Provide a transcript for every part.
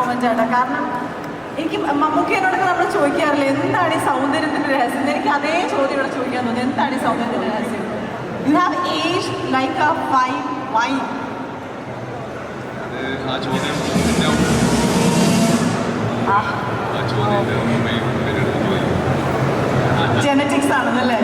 സുമൻ ചേട്ടാ. കാരണം എനിക്ക് മമ്മൂക്കേനോടൊക്കെ നമ്മൾ ചോദിക്കാറില്ല എന്താണ് ഈ സൗന്ദര്യത്തിൻ്റെ രഹസ്യം. എനിക്ക് അതേ ചോദ്യം ഇവിടെ ചോദിക്കാൻ തോന്നുന്നു, എന്താണ് ഈ സൗന്ദര്യത്തിൻ്റെ രഹസ്യം? You have age like a fine wine. Genetics ആണെന്നല്ലേ?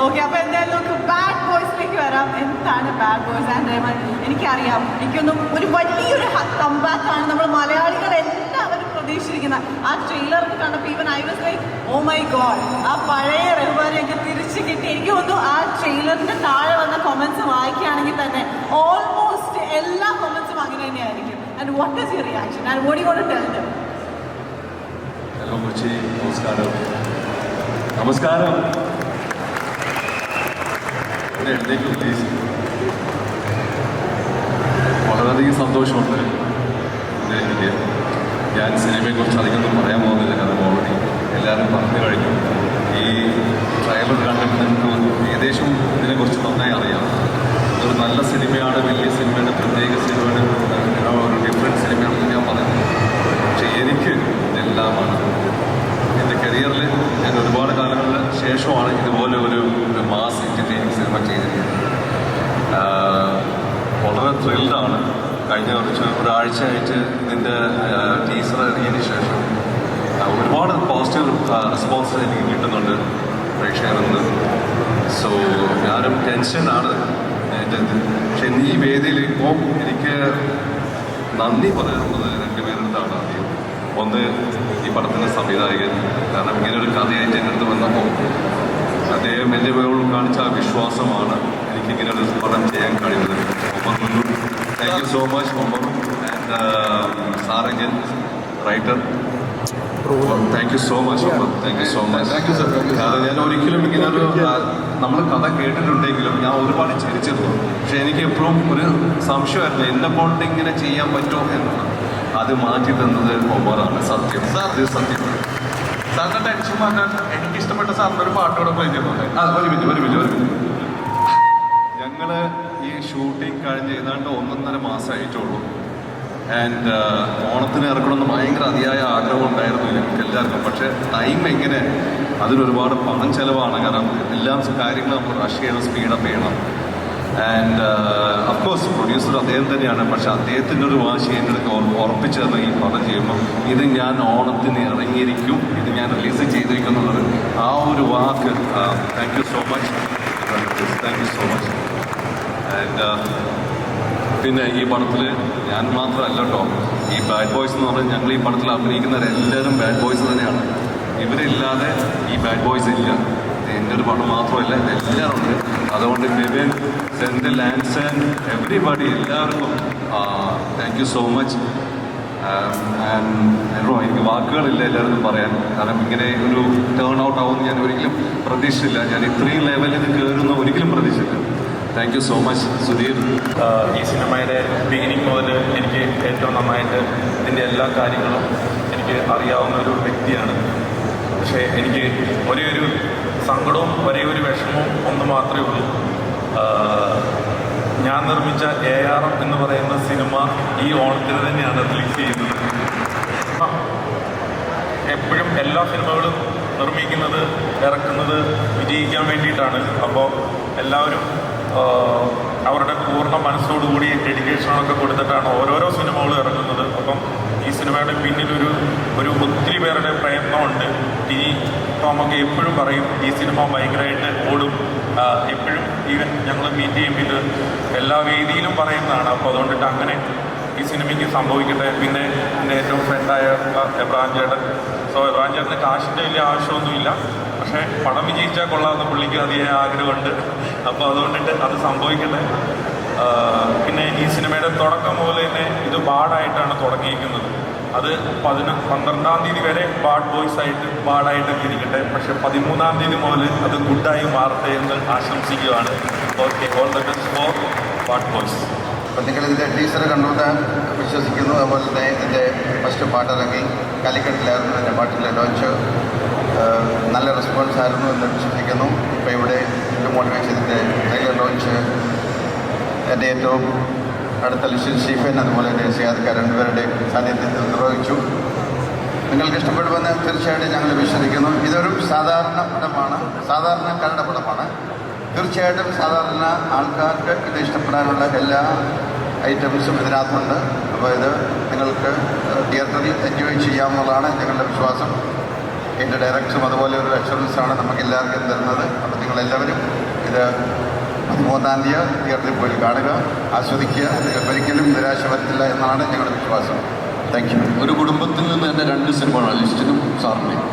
ഓക്കെ, അപ്പോൾ എന്തായാലും നമുക്ക് ബാഡ് ബോയ്സിലേക്ക് വരാം. എന്താണ് ബാഡ് ബോയ്സ് ആൻഡ് റഹ്മാൻ? എനിക്കറിയാം, എനിക്കൊന്നും ഒരു വലിയൊരു കംബാക്കാണ് നമ്മൾ മലയാളികൾ എല്ലാവരും പ്രതീക്ഷിച്ചിരിക്കുന്നത്. ആ ട്രെയിലറൊക്കെ കണ്ടപ്പോൾ even I was like oh my God, ആ പഴയ റഹ്മാനെയൊക്കെ തിരിച്ചു കിട്ടി. എനിക്ക് തോന്നുന്നു ആ ട്രെയിലറിൻ്റെ താഴെ വന്ന കൊമൻസ് വായിക്കുകയാണെങ്കിൽ തന്നെ ഓൾമോസ്റ്റ് എല്ലാ കൊമൻസും അങ്ങനെ തന്നെയായിരിക്കും. And what is your reaction and what you want to tell them? Hello Kochi, നമസ്കാരം. നമസ്കാരം. എഴുതേക്ക് ഉദ്ദേശിച്ചു വളരെയധികം സന്തോഷമുണ്ട്. എനിക്ക് ഞാൻ സിനിമയെക്കുറിച്ച് അധികമൊന്നും പറയാൻ പോകുന്നില്ല, കാരണം ഓൾറെഡി എല്ലാവരും പറഞ്ഞു കഴിഞ്ഞു. ഈ ട്രailer കണ്ടിട്ട് നിങ്ങൾക്ക് ഏകദേശം ഇതിനെക്കുറിച്ച് നന്നായി അറിയാം. ഒരു നല്ല സിനിമയാണ്, വലിയ സിനിമയാണ്, പ്രത്യേക സിനിമയാണ്, ഒരു ഡിഫറെൻറ്റ് സിനിമയാണെന്ന് ഞാൻ പറയുന്നത്. പക്ഷേ എനിക്ക് ഇതെല്ലാമാണ് എൻ്റെ കരിയറിൽ ഞാൻ ഒരുപാട് കാലങ്ങൾക്ക് ശേഷമാണ് ഇതുപോലെ ഒരു മാസ് എൻ്റർടൈനിങ് സിനിമ ചെയ്തിരിക്കുന്നത്. വളരെ ത്രില്ഡാണ്. കഴിഞ്ഞ ഒരാഴ്ചയായിട്ട് ഇതിൻ്റെ ടീസർ ഇറങ്ങിയതിന് ശേഷം ഒരുപാട് പോസിറ്റീവ് റെസ്പോൺസ് എനിക്ക് കിട്ടുന്നുണ്ട് പ്രേക്ഷകരിൽ നിന്ന്. സോ ഞാനും ടെൻഷനാണ് എൻ്റെ ഇത്. പക്ഷെ ഈ വേദിയിൽ ഇപ്പോൾ എനിക്ക് നന്ദി പറയാനുള്ളത് രണ്ടുപേരുടെതാണ്. ആദ്യം ഒന്ന് ഈ പടത്തിൻ്റെ സംവിധായകൻ, കാരണം ഇങ്ങനെ ഒരു കഥയായിട്ട് എൻ്റെ അടുത്ത് വന്നപ്പോൾ അദ്ദേഹം എൻ്റെ പേരോട് കാണിച്ച ആ വിശ്വാസമാണ് എനിക്കിങ്ങനെ ഒരു പടം ചെയ്യാൻ കഴിയുന്നത്. Thank you so much Omar and സാറഞ്ചൻ writer. Thank you so much Omar, thank you so much. കാരണം ഞാൻ ഒരിക്കലും ഇങ്ങനെ ഒരു നമ്മൾ കഥ കേട്ടിട്ടുണ്ടെങ്കിലും ഞാൻ ഒരുപാട് ചിരിച്ചിരുന്നു. പക്ഷെ എനിക്ക് എപ്പോഴും ഒരു സംശയമായിരുന്നു എന്നെ കൊണ്ട് ഇങ്ങനെ ചെയ്യാൻ പറ്റുമോ എന്നാണ്. അത് മാറ്റി തന്നത് ഒമറാണ്. സത്യം സാർ, ഇത് സത്യം. സാറിൻ്റെ ടെൻഷൻ മാറ്റാൻ എനിക്ക് ഇഷ്ടപ്പെട്ട സാറിൻ്റെ ഒരു പാട്ടോടെ പ്ലേ ചെയ്യുന്നുണ്ട്. ഒരു മിനിറ്റ്. ഞങ്ങൾ ഈ ഷൂട്ടിങ് കഴിഞ്ഞ് ഏതാണ്ട് 1.5 മാസമായിട്ടുള്ളൂ. ആൻഡ് ഓണത്തിന് ഇറക്കണമെന്ന് ഭയങ്കര അതിയായ ആഗ്രഹം ഉണ്ടായിരുന്നു ഞങ്ങൾക്ക് എല്ലാവർക്കും. പക്ഷേ ടൈം എങ്ങനെ, അതിനൊരുപാട് പണം ചിലവാണ്. കാരണം എല്ലാ കാര്യങ്ങളും നമ്മൾ റഷ് ചെയ്യണം, സ്പീഡപ്പ് ചെയ്യണം. ആൻഡ് അഫ്കോഴ്സ് പ്രൊഡ്യൂസർ അദ്ദേഹം തന്നെയാണ്. പക്ഷെ അദ്ദേഹത്തിൻ്റെ ഒരു വാശി എൻ്റെ അടുത്ത് ഉറപ്പിച്ചു തന്നു ഈ പടം ചെയ്യുമ്പോൾ ഇത് ഞാൻ ഓണത്തിന് ഇറങ്ങിയിരിക്കും, ഇത് ഞാൻ റിലീസ് ചെയ്തിരിക്കും എന്നുള്ളത് ആ ഒരു വാക്ക്. Thank you so much, thank you so much. And പിന്നെ ഈ പടത്തിൽ ഞാൻ മാത്രമല്ല കേട്ടോ, ഈ ബാഡ് ബോയ്സ് എന്ന് പറഞ്ഞാൽ ഞങ്ങൾ ഈ പടത്തിൽ അഭിനയിക്കുന്നവരെല്ലാവരും ബാഡ് ബോയ്സ് തന്നെയാണ്. ഇവരില്ലാതെ ഈ ബാഡ് ബോയ്സ് ഇല്ല. എൻ്റെ ഒരു പടം മാത്രമല്ല, ഇതെല്ലാവരും ഉണ്ട്. അതുകൊണ്ട് വിവിൻ, സെന്തിൽ, ആൻസൺ, എവറിബഡി, എല്ലാവർക്കും താങ്ക് യു സോ മച്ച്. എനിക്ക് വാക്കുകളില്ല എല്ലാവർക്കും പറയാൻ. കാരണം ഇങ്ങനെ ഒരു ടേൺ ഔട്ട് ആവുമെന്ന് ഞാൻ ഒരിക്കലും പ്രതീക്ഷിച്ചില്ല. ഞാൻ ഇത്രയും ലെവലിൽ ഇത് കയറുന്ന ഒരിക്കലും പ്രതീക്ഷിച്ചില്ല. Thank you so much Sudheer. ഈ സിനിമയുടെ ബിഗിനിങ് മുതൽ എനിക്ക് ഏറ്റവും നന്നായിട്ട് ഇതിൻ്റെ എല്ലാ കാര്യങ്ങളും എനിക്ക് അറിയാവുന്ന ഒരു വ്യക്തിയാണ്. പക്ഷേ എനിക്ക് ഒരേ ഒരു സങ്കടവും ഒരേ ഒരു വിഷമവും ഒന്ന് മാത്രമേ ഉള്ളൂ. ഞാൻ നിർമ്മിച്ച ARM എന്ന് പറയുന്ന സിനിമ ഈ ഓണത്തിന് തന്നെയാണ് റിലീസ് ചെയ്യുന്നത്. എപ്പോഴും എല്ലാ സിനിമകളും നിർമ്മിക്കുന്നത്, ഇറക്കുന്നത് വിജയിക്കാൻ വേണ്ടിയിട്ടാണ്. അപ്പോൾ എല്ലാവരും അവരുടെ പൂർണ്ണ മനസ്സോടുകൂടി ഡെഡിക്കേഷനൊക്കെ കൊടുത്തിട്ടാണ് ഓരോരോ സിനിമകളും ഇറങ്ങുന്നത്. അപ്പം ഈ സിനിമയുടെ പിന്നിലൊരു ഒത്തിരി പേരുടെ പ്രയത്നമുണ്ട്. ഇനി ടോമൊക്കെ എപ്പോഴും പറയും ഈ സിനിമ ഭയങ്കരമായിട്ട് ഓടും. എപ്പോഴും ഈവൻ ഞങ്ങൾ മീറ്റ് ചെയ്യുമ്പോൾ എല്ലാ വേദിയിലും പറയുന്നതാണ്. അപ്പോൾ അതുകൊണ്ടിട്ട് അങ്ങനെ ഈ സിനിമയ്ക്ക് സംഭവിക്കട്ടെ. പിന്നെ എൻ്റെ ഏറ്റവും ഫ്രണ്ടായ എബ്രഹാം ചേട്ടൻ. സോ എബ്രഹാം ചേട്ടന് കാശിൻ്റെ വലിയ ആവശ്യമൊന്നുമില്ല, പക്ഷേ പടം വിജയിച്ചാൽ കൊള്ളാമെന്ന് പുള്ളിക്ക് അതിയായ ആഗ്രഹമുണ്ട്. അപ്പോൾ അതുകൊണ്ടിട്ട് അത് സംഭവിക്കട്ടെ. പിന്നെ ഈ സിനിമയുടെ തുടക്കം മുതൽ തന്നെ ഇത് ബാഡായിട്ടാണ് തുടങ്ങിയിരിക്കുന്നത്. അത് 12-ാം തീയതി വരെ ബാഡ് ബോയ്സ് ആയിട്ട് ബാഡായിട്ടൊക്കെ ഇരിക്കട്ടെ. പക്ഷെ 13-ാം തീയതി മുതൽ അത് ഗുഡായി മാറട്ടെ എന്ന് ആശംസിക്കുകയാണ്. Okay, all the best for bad boys. അപ്പോൾ നിങ്ങളിതിൻ്റെ ടീച്ചർ കണ്ടുകൊണ്ട് വിശ്വസിക്കുന്നു. അതുപോലെ തന്നെ ഇതിൻ്റെ ഫസ്റ്റ് പാട്ടിറങ്ങി കാലിക്കറ്റിലായിരുന്നു എൻ്റെ പാട്ടിൻ്റെ ലോഞ്ച്. നല്ല റെസ്പോൺസ് ആയിരുന്നു എന്ന് വിശ്വസിക്കുന്നു. ഇപ്പോൾ ഇവിടെ മോട്ടിവേഷൻ്റെ ട്രെയിലർ ലോഞ്ച് എൻ്റെ ഏറ്റവും അടുത്ത ലിഷൻ സ്റ്റീഫൻ അതുപോലെ സിയാദ്ക്ക രണ്ടുപേരുടെയും സാന്നിധ്യത്തിൽ നിർവഹിച്ചു. നിങ്ങൾക്ക് ഇഷ്ടപ്പെടുമെന്ന് തീർച്ചയായിട്ടും ഞങ്ങൾ വിശ്വസിക്കുന്നു. ഇതൊരു സാധാരണ പടമാണ്, സാധാരണക്കാരുടെ പടമാണ്. തീർച്ചയായിട്ടും സാധാരണ ആൾക്കാർക്ക് ഇത് ഇഷ്ടപ്പെടാനുള്ള എല്ലാ ഐറ്റംസും ഇതിനകത്തുണ്ട്. അപ്പോൾ ഇത് നിങ്ങൾക്ക് തിയേറ്ററിൽ എൻജോയ് ചെയ്യാവുന്നതാണ് ഞങ്ങളുടെ വിശ്വാസം. എൻ്റെ ഡയറക്ടറും അതുപോലെ ഒരു അഷുറൻസാണ് നമുക്ക് എല്ലാവർക്കും തരുന്നത്. അപ്പോൾ നിങ്ങളെല്ലാവരും ഇത് 13-ാം തീയതി തിയേറ്ററിൽ പോയി കാണുക, ആസ്വദിക്കുക. നിങ്ങൾക്ക് ഒരിക്കലും നിരാശ വരത്തില്ല എന്നാണ് ഞങ്ങളുടെ വിശ്വാസം. Thank you. ഒരു കുടുംബത്തിൽ നിന്ന് തന്നെ 2 സിനിമകളാണ് ലിസ്റ്റിനും സാറിൻ്റെയും.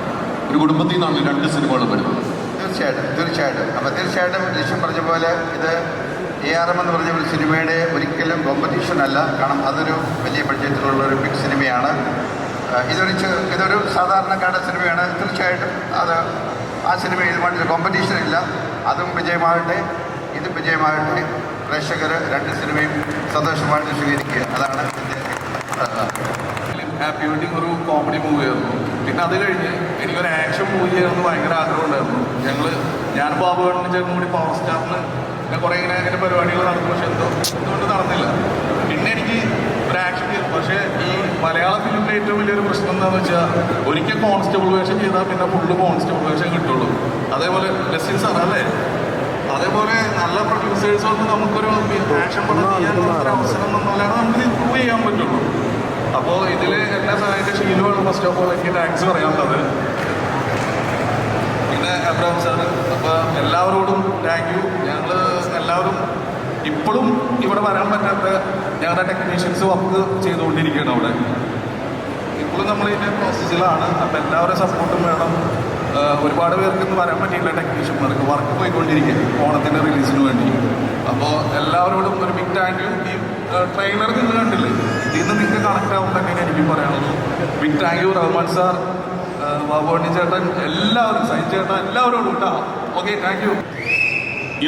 ഒരു കുടുംബത്തിൽ നിന്നാണ് 2 സിനിമകളും വരുന്നത്. തീർച്ചയായിട്ടും. അപ്പോൾ തീർച്ചയായിട്ടും ലിഷൻ പറഞ്ഞ പോലെ ഇത് ARM എന്ന് പറഞ്ഞ ഒരു സിനിമയുടെ ഒരിക്കലും കോമ്പറ്റീഷൻ അല്ല. കാരണം അതൊരു വലിയ ബഡ്ജറ്റിലുള്ള ഒരു ബിഗ് സിനിമയാണ്. ഇതൊരു സാധാരണക്കാരുടെ സിനിമയാണ്. തീർച്ചയായിട്ടും അത് ആ സിനിമ ഇതുമായിട്ടൊരു കോമ്പറ്റീഷൻ ഇല്ല. അതും വിജയമാകട്ടെ, ഇതും വിജയമാകട്ടെ. പ്രേക്ഷകർ 2 സിനിമയും സന്തോഷമായിട്ട് സ്വീകരിക്കുക. അതാണ് ഹാപ്പി വെഡിങ് ഒരു കോമഡി മൂവിയായിരുന്നു. പിന്നെ അത് കഴിഞ്ഞ് എനിക്കൊരു ആക്ഷൻ മൂവി ചെയ്യണമെന്ന് ഭയങ്കര ആഗ്രഹമുണ്ടായിരുന്നു. ഞാൻ ബാബുവേട്ടനും ചേർന്നും കൂടി പവർ സ്റ്റാറിന് കുറേ ഇങ്ങനെ പരിപാടികൾ നടന്നു. പക്ഷെ എന്തുകൊണ്ട് നടന്നില്ല. പിന്നെ എനിക്ക് ഒരു ആക്ഷൻ ചെയ്തു. പക്ഷേ ഈ മലയാള ഫിലിമിലെ ഏറ്റവും വലിയൊരു പ്രശ്നം എന്താണെന്ന് വെച്ചാൽ ഒരിക്കൽ കോൺസ്റ്റബിൾ വേഷം ചെയ്താൽ പിന്നെ ഫുള്ള് കോൺസ്റ്റബിൾ വേഷം കിട്ടുള്ളൂ. അതേപോലെ ലെസിൻ സാർ അല്ലേ, അതേപോലെ നല്ല പ്രൊഡ്യൂസേഴ്സൊക്കെ നമുക്കൊരു ആക്ഷൻ പടം ചെയ്യാനുള്ള അവസരം എന്നല്ലാതെ നമുക്ക് ഇമ്പ്രൂവ് ചെയ്യാൻ പറ്റുള്ളൂ. അപ്പോൾ ഇതിൽ എന്നെ സഹായിച്ച ഷീലുവാണ് ഫസ്റ്റ് ഓഫ് ഓൾ എനിക്ക് താങ്ക്സ് പറയാനുള്ളത്. പിന്നെ അബ്രഹാം സാർ. അപ്പോൾ എല്ലാവരോടും താങ്ക് യു. ഞങ്ങൾ എല്ലാവരും ഇപ്പോഴും ഇവിടെ വരാൻ പറ്റാത്ത ഞങ്ങളുടെ ടെക്നീഷ്യൻസ് വർക്ക് ചെയ്തുകൊണ്ടിരിക്കുകയാണ് അവിടെ. ഇപ്പോഴും നമ്മൾ ഇതിൻ്റെ പ്രോസസ്സിലാണ്. അപ്പോൾ എല്ലാവരുടെ സപ്പോർട്ടും വേണം. ഒരുപാട് പേർക്ക് ഇന്ന് വരാൻ പറ്റിയില്ല. ടെക്നീഷ്യന്മാർക്ക് വർക്ക് പോയിക്കൊണ്ടിരിക്കുക ഓണത്തിൻ്റെ റിലീസിന് വേണ്ടി. അപ്പോൾ എല്ലാവരോടും ഒരു ബിഗ് താങ്ക് യു. ഈ ട്രെയിലർ നിങ്ങൾ കണ്ടില്ലേ, ഇന്ന് നിങ്ങൾക്ക് കണക്ട് ആവുന്നതൊക്കെ എനിക്ക് പറയാനുള്ളൂ. Big thank you Rahman sir, Babunni ചേട്ടൻ, എല്ലാവരും സൈൻ ചേട്ടൻ, എല്ലാവരോടും ഉണ്ടാവും. Okay, thank you.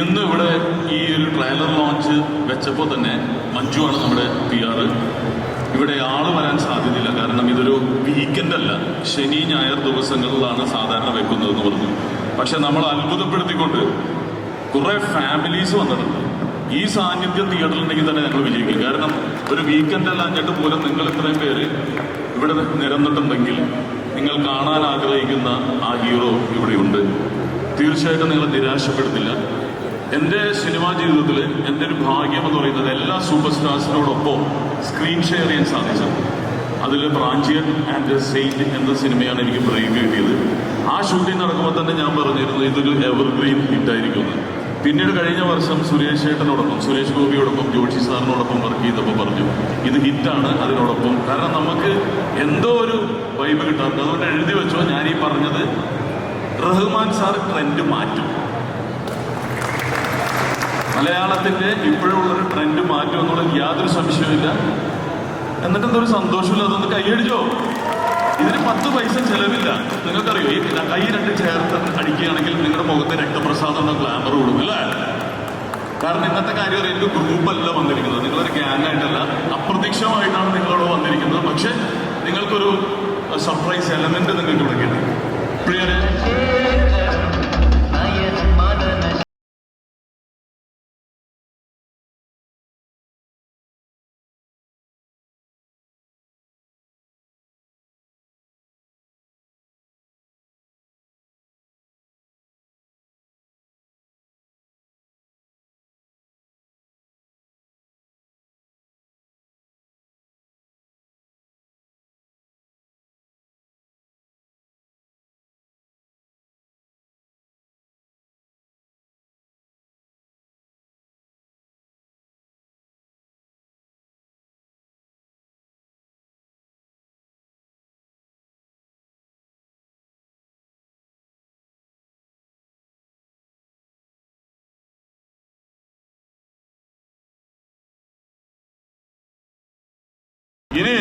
ഇന്ന് ഇവിടെ ഈ ഒരു ട്രെയിലർ ലോഞ്ച് വെച്ചപ്പോൾ തന്നെ മഞ്ജുവാണ് നമ്മുടെ PR. ഇവിടെ ആള് വരാൻ സാധ്യതയില്ല, കാരണം ഇതൊരു വീക്കെൻഡ് അല്ല, ശനി ഞായർ ദിവസങ്ങളിലാണ് സാധാരണ വെക്കുന്നതെന്ന് പറഞ്ഞു. പക്ഷെ നമ്മൾ അത്ഭുതപ്പെടുത്തിക്കൊണ്ട് കുറേ ഫാമിലീസ് വന്നിട്ടുണ്ട്. ഈ സാന്നിധ്യം തിയേറ്ററിലുണ്ടെങ്കിൽ തന്നെ ഞങ്ങൾ വിജയിക്കും. കാരണം ഒരു വീക്കെൻഡ് അല്ല എന്നിട്ട് പോലും നിങ്ങൾ ഇത്രയും പേര് ഇവിടെ നിരന്നിട്ടുണ്ടെങ്കിൽ നിങ്ങൾ കാണാൻ ആഗ്രഹിക്കുന്ന ആ ഹീറോ ഇവിടെയുണ്ട്. തീർച്ചയായിട്ടും നിങ്ങൾ നിരാശപ്പെടുത്തില്ല. എൻ്റെ സിനിമാ ജീവിതത്തിൽ എൻ്റെ ഒരു ഭാഗ്യം എന്ന് പറയുന്നത് എല്ലാ സൂപ്പർ സ്റ്റാർസിനോടൊപ്പം സ്ക്രീൻ ഷെയർ ചെയ്യാൻ സാധിച്ചു. അതിൽ ബ്രാഞ്ചിയൻ ആൻഡ് സെയിൻറ്റ് എന്ന സിനിമയാണ് എനിക്ക് ബ്രേക്ക് കിട്ടിയത്. ആ ഷൂട്ടിംഗ് നടക്കുമ്പോൾ തന്നെ ഞാൻ പറഞ്ഞിരുന്നു ഇതൊരു എവർഗ്രീൻ ഹിറ്റായിരിക്കുമെന്ന്. പിന്നീട് കഴിഞ്ഞ വർഷം സുരേഷ് ചേട്ടനോടൊപ്പം, സുരേഷ് ഗോപിയോടൊപ്പം, ജോഷി സാറിനോടൊപ്പം വർക്ക് ചെയ്തപ്പോൾ പറഞ്ഞു ഇത് ഹിറ്റാണ്. അതിനോടൊപ്പം കാരണം നമുക്ക് എന്തോ ഒരു വൈബ് കിട്ടാറുണ്ട്. അതുകൊണ്ട് എഴുതി വെച്ചോ, ഞാൻ ഈ പറഞ്ഞത് റഹ്മാൻ സാർ ട്രെൻഡ് മാറ്റും. മലയാളത്തിൻ്റെ ഇപ്പോഴുള്ളൊരു ട്രെൻഡ് മാറ്റും എന്നുള്ളത് യാതൊരു സംശയവുമില്ല. എന്നിട്ട് എന്തൊരു സന്തോഷമില്ല, അതൊന്ന് കൈയടിച്ചോ. ഇതിന് 10 പൈസ ചെലവില്ല. നിങ്ങൾക്കറിയോ, ഈ കൈ 2 ചേർത്ത് അടിക്കുകയാണെങ്കിൽ നിങ്ങളുടെ മുഖത്ത് രക്തപ്രസാദം എന്ന ഗ്ലാമർ കൂടും അല്ലേ? കാരണം ഇന്നത്തെ കാര്യം അറിയാം, ഒരു ഗ്രൂപ്പല്ല വന്നിരിക്കുന്നത്, നിങ്ങളൊരു ഗ്യാങ് ആയിട്ടല്ല, അപ്രതീക്ഷിതമായിട്ടാണ് നിങ്ങളോട് വന്നിരിക്കുന്നത്. പക്ഷെ നിങ്ങൾക്കൊരു സർപ്രൈസ് എലമെന്റ് നിങ്ങൾക്ക് ഇവിടെ കിട്ടും. പ്രിയരെ ഇനി